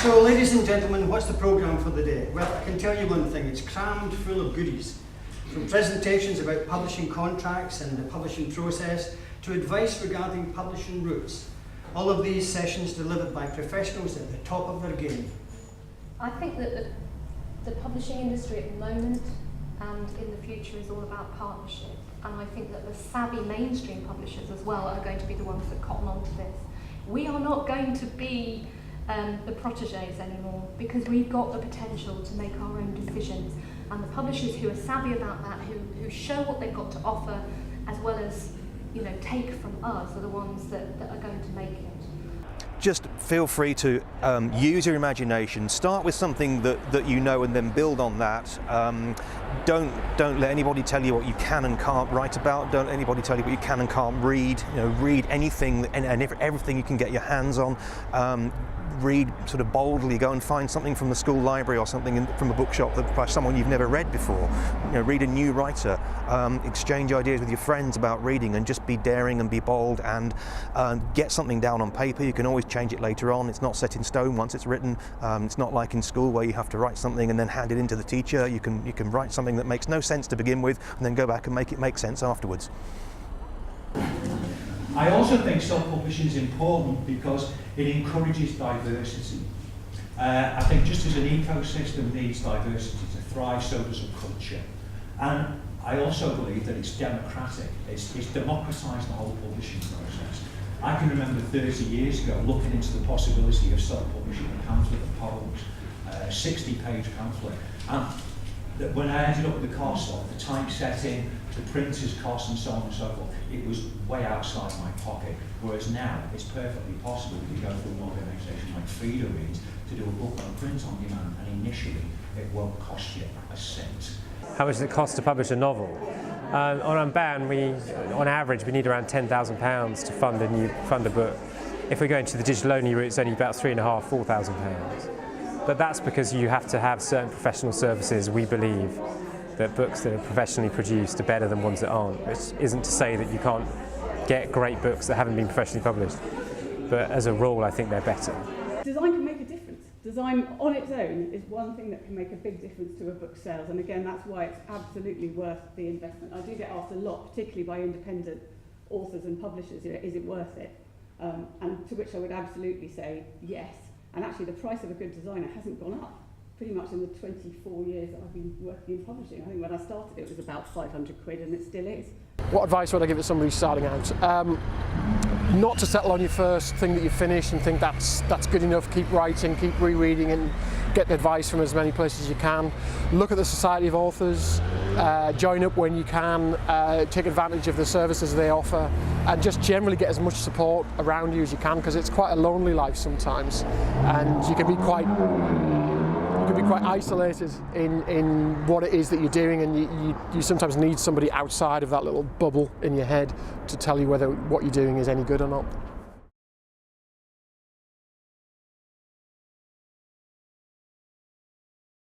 So, ladies and gentlemen, what's the programme for the day? Well, I can tell you one thing, it's crammed full of goodies. From presentations about publishing contracts and the publishing process, to advice regarding publishing routes. All of these sessions delivered by professionals at the top of their game. I think that the publishing industry at the moment and in the future is all about partnership. And I think that the savvy mainstream publishers as well are going to be the ones that cotton on to this. We are not going to be the protégés anymore, because we've got the potential to make our own decisions. And the publishers who are savvy about that, who show what they've got to offer, as well as take from us, are the ones that are going to make it. Just feel free to use your imagination. Start with something that you know, and then build on that. Don't let anybody tell you what you can and can't write about. Don't let anybody tell you what you can and can't read. Read anything and everything you can get your hands on. Read sort of boldly. Go and find something from the school library or something from a bookshop by someone you've never read before. Read a new writer. Exchange ideas with your friends about reading, and just be daring and be bold, and get something down on paper. You can always change it later on. It's not set in stone once it's written. It's not like in school where you have to write something and then hand it in to the teacher. You can write something that makes no sense to begin with, and then go back and make it make sense afterwards. I also think self-publishing is important because it encourages diversity. I think just as an ecosystem needs diversity to thrive, so does a culture. And I also believe that it's democratic. It's democratised the whole publishing process. I can remember 30 years ago looking into the possibility of self-publishing a pamphlet of poems, a 60-page pamphlet. And when I ended up with the cost of the typesetting, the printer's cost, and so on and so forth, it was way outside my pocket. Whereas now, it's perfectly possible if you go through an organisation like Frida Reads to do a book on print on demand, and initially it won't cost you a cent. How much does it cost to publish a novel? On Unbound, on average, we need around £10,000 to fund a book. If we're going to the digital only route, it's only about £3,500–4,000. But that's because you have to have certain professional services. We believe that books that are professionally produced are better than ones that aren't, which isn't to say that you can't get great books that haven't been professionally published. But as a rule, I think they're better. Design can make a difference. Design on its own is one thing that can make a big difference to a book sales, and again, that's why it's absolutely worth the investment. I do get asked a lot, particularly by independent authors and publishers, is it worth it? And to which I would absolutely say yes. And actually, the price of a good designer hasn't gone up pretty much in the 24 years that I've been working in publishing. I think when I started, it was about 500 quid, and it still is. What advice would I give to somebody starting out? Not to settle on your first thing that you finish and think that's good enough. Keep writing, keep rereading, and get the advice from as many places as you can. Look at the Society of Authors, join up when you can, take advantage of the services they offer, and just generally get as much support around you as you can, because it's quite a lonely life sometimes, and you can be quite isolated in what it is that you're doing, and you sometimes need somebody outside of that little bubble in your head to tell you whether what you're doing is any good or not.